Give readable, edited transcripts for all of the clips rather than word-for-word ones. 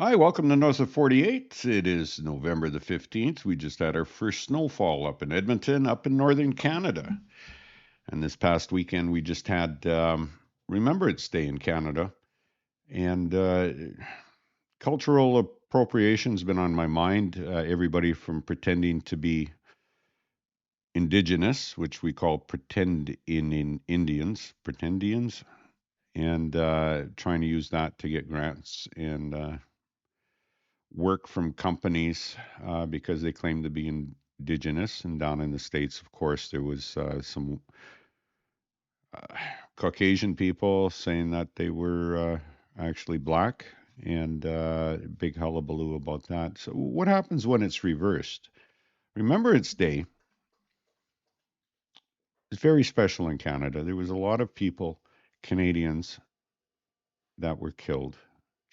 Hi, welcome to North of 48. It is November the 15th. We just had our first snowfall up in Edmonton, up in northern Canada. And this past weekend, we just had Remembrance Day in Canada. And cultural appropriation has been on my mind. Everybody from pretending to be indigenous, which we call in Indians, pretendians, and trying to use that to get grants and work from companies because they claim to be indigenous. And down in the States, of course, there was some uh, Caucasian people saying that they were actually black, and big hullabaloo about that. So, what happens when it's reversed? Remembrance Day is very special in Canada. There was a lot of people, Canadians, that were killed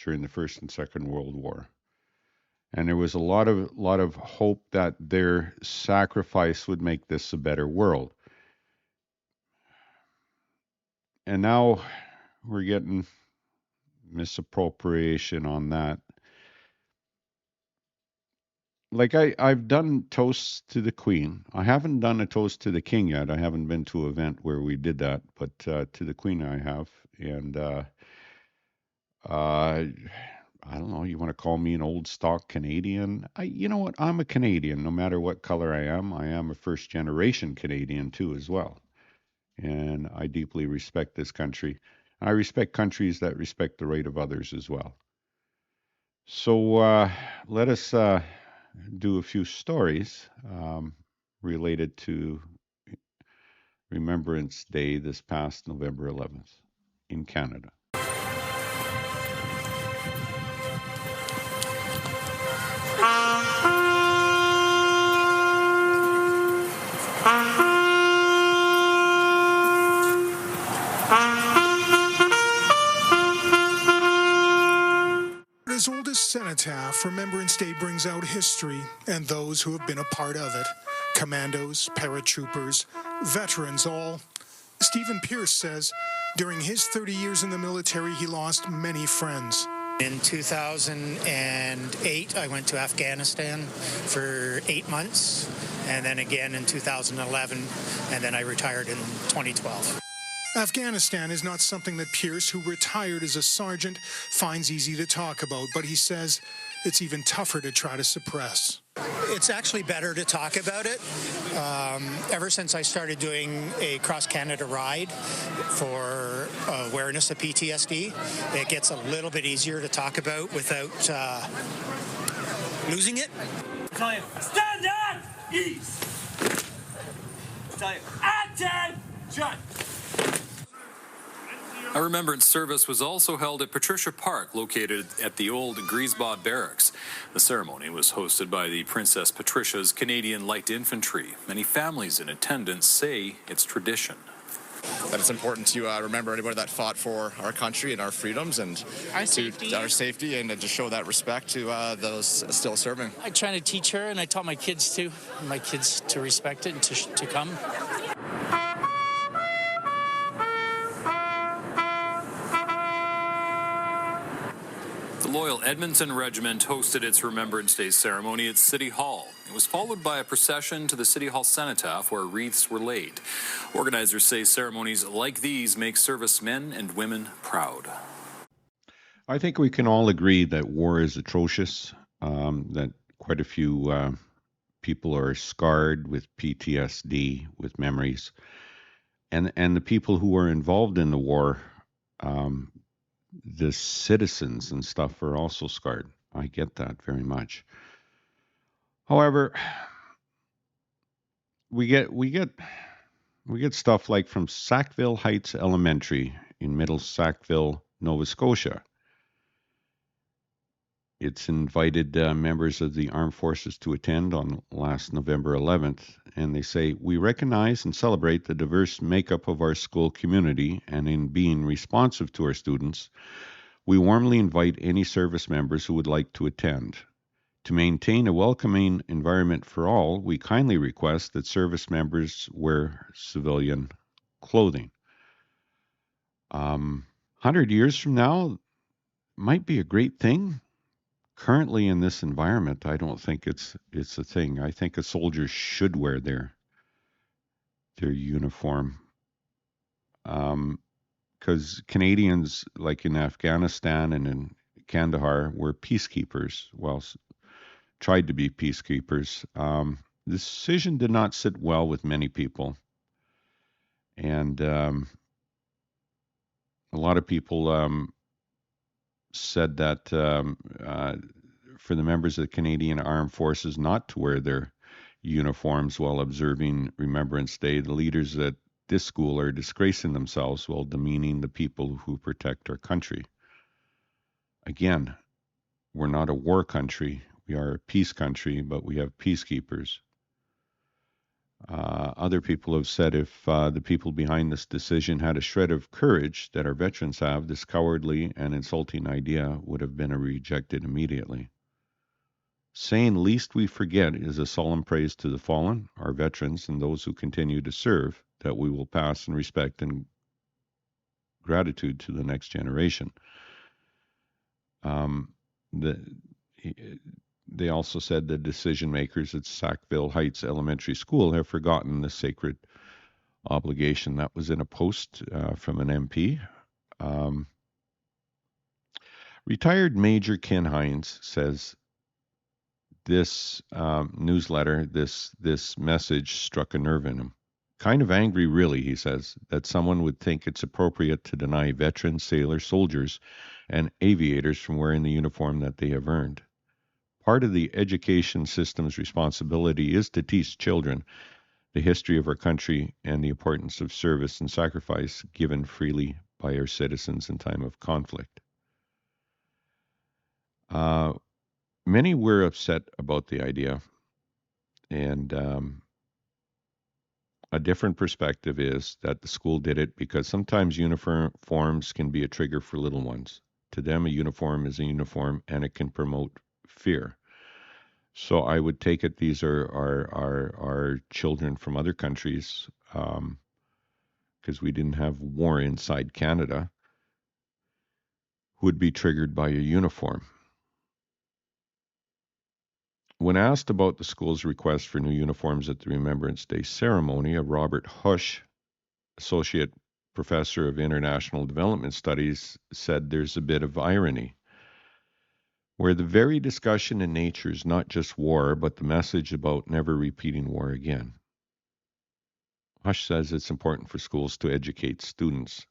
during the First and Second World War. And there was a lot of hope that their sacrifice would make this a better world. And now we're getting misappropriation on that. Like I've done toasts to the Queen. I haven't done a toast to the King yet. I haven't been to an event where we did that, but to the Queen I have. And uh, I don't know. You want to call me an old stock Canadian? You know what? I'm a Canadian, no matter what color I am. I am a first generation Canadian too, as well. And I deeply respect this country. I respect countries that respect the right of others as well. So let us do a few stories related to Remembrance Day this past November 11th in Canada. As old as Cenotaph, Remembrance Day brings out history and those who have been a part of it. Commandos, paratroopers, veterans all. Stephen Pierce says during his 30 years in the military, he lost many friends. In 2008, I went to Afghanistan for 8 months, and then again in 2011, and then I retired in 2012. Afghanistan is not something that Pierce, who retired as a sergeant, finds easy to talk about, but he says it's even tougher to try to suppress. It's actually better to talk about it. Ever since I started doing a cross-Canada ride for awareness of PTSD, it gets a little bit easier to talk about without losing it. Stand at ease! Attention! A remembrance service was also held at Patricia Park, located at the old Griesbaugh Barracks. The ceremony was hosted by the Princess Patricia's Canadian Light Infantry. Many families in attendance say it's tradition. That it's important to remember anybody that fought for our country and our freedoms and our safety, and to show that respect to those still serving. I try to teach her, and I taught my kids to respect it and to come. The Loyal Edmonton Regiment hosted its Remembrance Day ceremony at City Hall. It was followed by a procession to the City Hall cenotaph where wreaths were laid. Organizers say ceremonies like these make servicemen and women proud. I think we can all agree that war is atrocious, that quite a few people are scarred with PTSD, with memories. And the people who were involved in the war, the citizens and stuff, are also scarred. I get that very much. However, we get stuff like from Sackville Heights Elementary in Middle Sackville, Nova Scotia. It's invited members of the armed forces to attend on last November 11th, and they say, "We recognize and celebrate the diverse makeup of our school community, and in being responsive to our students, we warmly invite any service members who would like to attend. To maintain a welcoming environment for all, we kindly request that service members wear civilian clothing." 100 years from now might be a great thing currently in this environment, I don't think it's a thing. I think a soldier should wear their uniform. Because Canadians, like in Afghanistan and in Kandahar, were peacekeepers. Well, tried to be peacekeepers. This decision did not sit well with many people, and a lot of people said that for the members of the Canadian Armed Forces not to wear their uniforms while observing Remembrance Day, the leaders at this school are disgracing themselves while demeaning the people who protect our country. Again, we're not a war country. We are a peace country, but we have peacekeepers. Other people have said if the people behind this decision had a shred of courage that our veterans have, this cowardly and insulting idea would have been rejected immediately. Saying least we forget is a solemn praise to the fallen, our veterans, and those who continue to serve, that we will pass in respect and gratitude to the next generation. The, they also said the decision makers at Sackville Heights Elementary School have forgotten the sacred obligation. That was in a post from an MP. Retired Major Ken Hines says this newsletter, this message struck a nerve in him. Kind of angry, really, he says, that someone would think it's appropriate to deny veterans, sailors, soldiers, and aviators from wearing the uniform that they have earned. Part of the education system's responsibility is to teach children the history of our country and the importance of service and sacrifice given freely by our citizens in time of conflict. Many were upset about the idea, and a different perspective is that the school did it because sometimes uniforms can be a trigger for little ones. To them, a uniform is a uniform, and it can promote fear. So I would take it these are children from other countries, because we didn't have war inside Canada, who would be triggered by a uniform. When asked about the school's request for new uniforms at the Remembrance Day ceremony, a Robert Hush, associate professor of international development studies, said there's a bit of irony, where the very discussion in nature is not just war, but the message about never repeating war again. Hush says it's important for schools to educate students.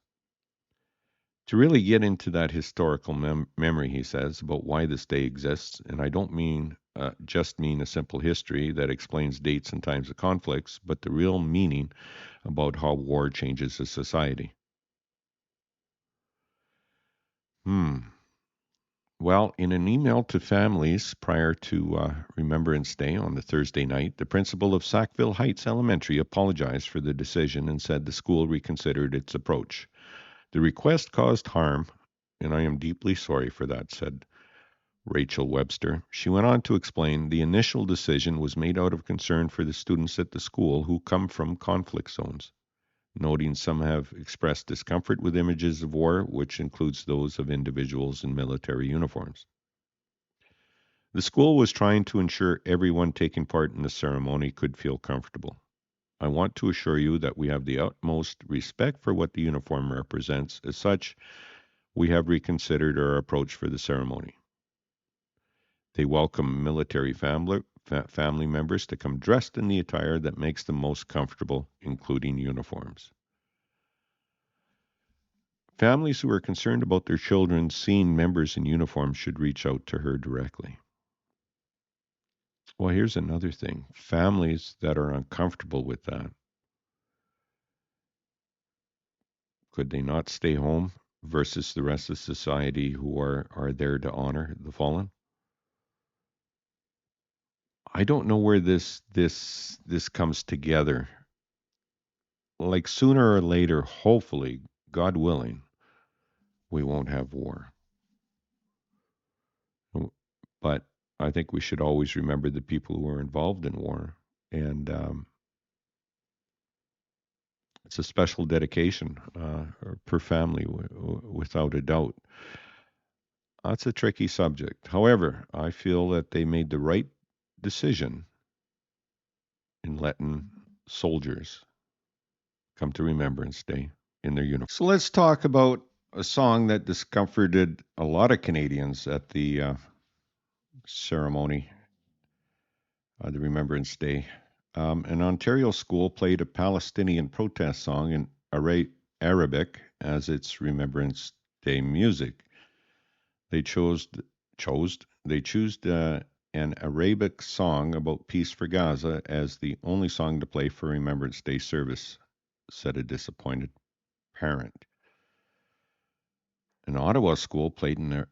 To really get into that historical memory, he says, about why this day exists, and I don't mean just mean a simple history that explains dates and times of conflicts, but the real meaning about how war changes a society. Well, in an email to families prior to Remembrance Day on the Thursday night, the principal of Sackville Heights Elementary apologized for the decision and said the school reconsidered its approach. The request caused harm, and I am deeply sorry for that, said Rachel Webster. She went on to explain the initial decision was made out of concern for the students at the school who come from conflict zones, noting some have expressed discomfort with images of war, which includes those of individuals in military uniforms. The school was trying to ensure everyone taking part in the ceremony could feel comfortable. I want to assure you that we have the utmost respect for what the uniform represents. As such, we have reconsidered our approach for the ceremony. They welcome military family members to come dressed in the attire that makes them most comfortable, including uniforms. Families who are concerned about their children seeing members in uniform should reach out to her directly. Well, here's another thing. Families that are uncomfortable with that, could they not stay home versus the rest of society who are there to honor the fallen? I don't know where this comes together. Like sooner or later, hopefully, God willing, we won't have war. But I think we should always remember the people who are involved in war. And it's a special dedication per family, without a doubt. That's a tricky subject. However, I feel that they made the right decision in letting soldiers come to Remembrance Day in their uniform. So let's talk about a song that discomforted a lot of Canadians at the ceremony, the Remembrance Day. An Ontario school played a Palestinian protest song in Arabic as its Remembrance Day music. They they chose an Arabic song about peace for Gaza as the only song to play for Remembrance Day service, said a disappointed parent. An Ottawa school played an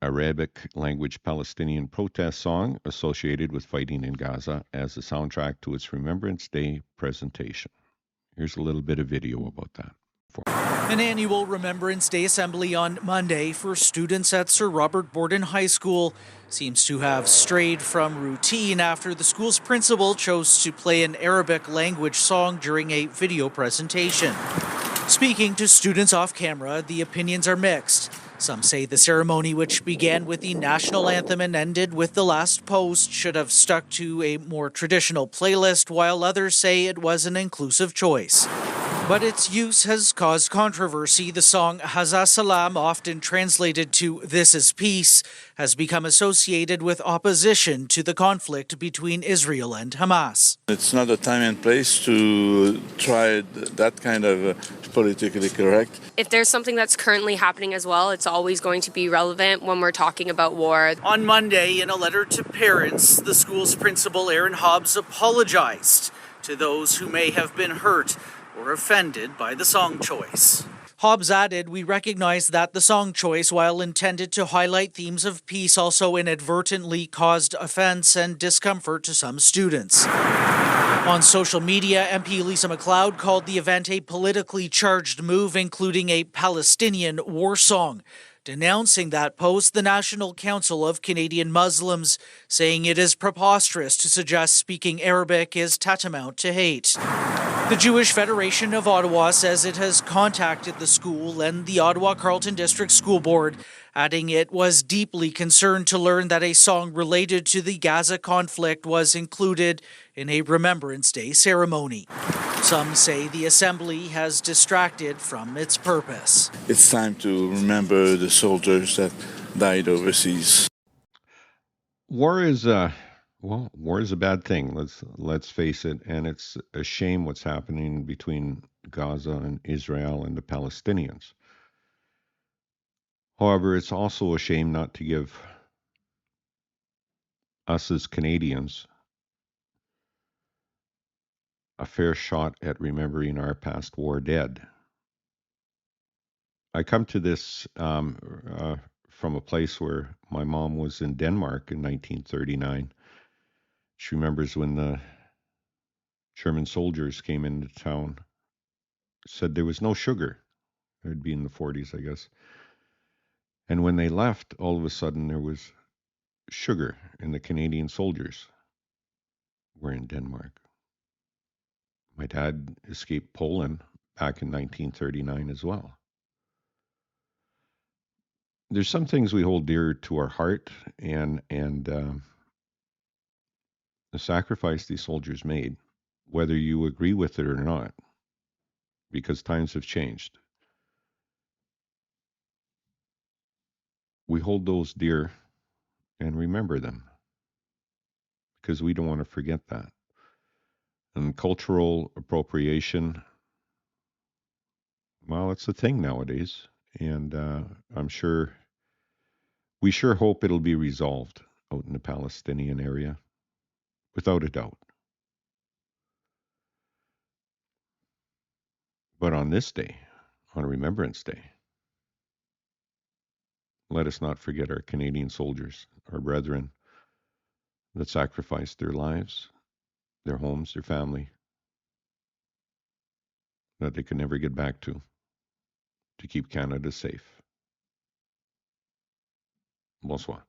Arabic language Palestinian protest song associated with fighting in Gaza as the soundtrack to its Remembrance Day presentation. Here's a little bit of video about that. An annual Remembrance Day assembly on Monday for students at Sir Robert Borden High School seems to have strayed from routine after the school's principal chose to play an Arabic language song during a video presentation. Speaking to students off camera, the opinions are mixed. Some say the ceremony, which began with the national anthem and ended with the last post, should have stuck to a more traditional playlist, while others say it was an inclusive choice. But its use has caused controversy. The song Haza Salam, often translated to This is Peace, has become associated with opposition to the conflict between Israel and Hamas. It's not a time and place to try that kind of politically correct. If there's something that's currently happening as well, it's always going to be relevant when we're talking about war. On Monday, in a letter to parents, the school's principal, Aaron Hobbs, apologized to those who may have been hurt or offended by the song choice. Hobbs added, "We recognize that the song choice, while intended to highlight themes of peace, also inadvertently caused offense and discomfort to some students." On social media, MP Lisa MacLeod called the event a politically charged move, including a Palestinian war song. Denouncing that post, the National Council of Canadian Muslims, saying it is preposterous to suggest speaking Arabic is tantamount to hate. The Jewish Federation of Ottawa says it has contacted the school and the Ottawa Carleton District School Board, adding it was deeply concerned to learn that a song related to the Gaza conflict was included in a Remembrance Day ceremony. Some say the assembly has distracted from its purpose. It's time to remember the soldiers that died overseas. War is a bad thing. Let's face it, and it's a shame what's happening between Gaza and Israel and the Palestinians. However, it's also a shame not to give us as Canadians a fair shot at remembering our past war dead. I come to this from a place where my mom was in Denmark in 1939. She remembers when the German soldiers came into town, said there was no sugar. It would be in the 40s, I guess. And when they left, all of a sudden there was sugar, and the Canadian soldiers were in Denmark. My dad escaped Poland back in 1939 as well. There's some things we hold dear to our heart, and the sacrifice these soldiers made, whether you agree with it or not, because times have changed. We hold those dear and remember them because we don't want to forget that. And cultural appropriation, well, it's a thing nowadays. And we sure hope it'll be resolved out in the Palestinian area, without a doubt. But on this day, on Remembrance Day, let us not forget our Canadian soldiers, our brethren that sacrificed their lives, their homes, their family, that they could never get back to keep Canada safe. Bonsoir.